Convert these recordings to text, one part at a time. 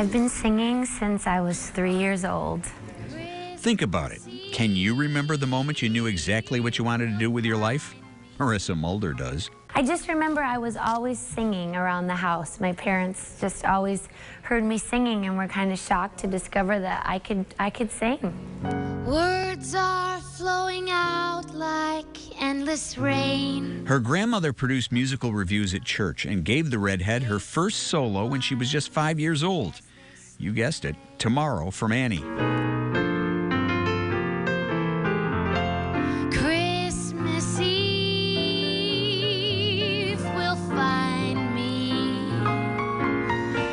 I've been singing since I was 3 years old. Think about it. Can you remember the moment you knew exactly what you wanted to do with your life? Marissa Mulder does. I just remember I was always singing around the house. My parents just always heard me singing and were kind of shocked to discover that I could sing. Words are flowing out like endless rain. Her grandmother produced musical reviews at church and gave the redhead her first solo when she was just 5 years old. You guessed it, Tomorrow from Annie. Christmas Eve will find me.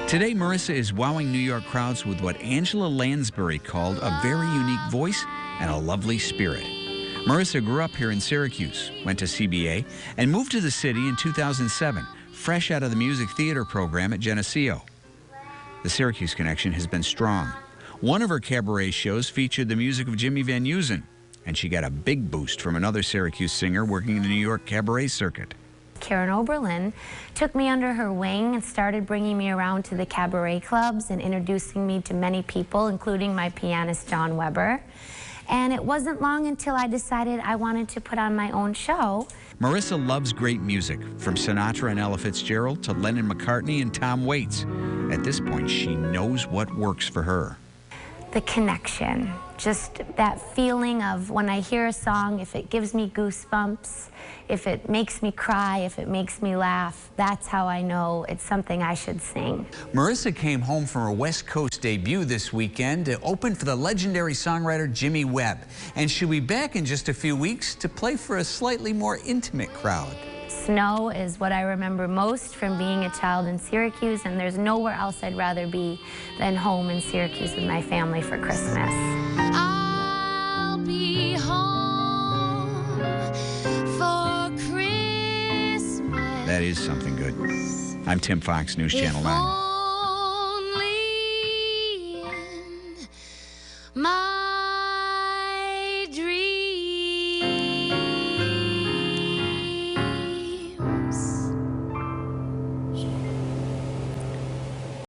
Today, Marissa is wowing New York crowds with what Angela Lansbury called a very unique voice and a lovely spirit. Marissa grew up here in Syracuse, went to CBA, and moved to the city in 2007, fresh out of the music theater program at Geneseo. The Syracuse connection has been strong. One of her cabaret shows featured the music of Jimmy Van Heusen, and she got a big boost from another Syracuse singer working in the New York cabaret circuit. Karen Oberlin took me under her wing and started bringing me around to the cabaret clubs and introducing me to many people, including my pianist, John Weber. And it wasn't long until I decided I wanted to put on my own show. Marissa loves great music, from Sinatra and Ella Fitzgerald to Lennon McCartney and Tom Waits. At this point, she knows what works for her. The connection, just that feeling of when I hear a song, if it gives me goosebumps, if it makes me cry, if it makes me laugh, that's how I know it's something I should sing. Marissa came home from her West Coast debut this weekend to open for the legendary songwriter Jimmy Webb. And she'll be back in just a few weeks to play for a slightly more intimate crowd. Snow is what I remember most from being a child in Syracuse, and there's nowhere else I'd rather be than home in Syracuse with my family for Christmas. I'll be home for Christmas. That is something good. I'm Tim Fox, News Channel 9.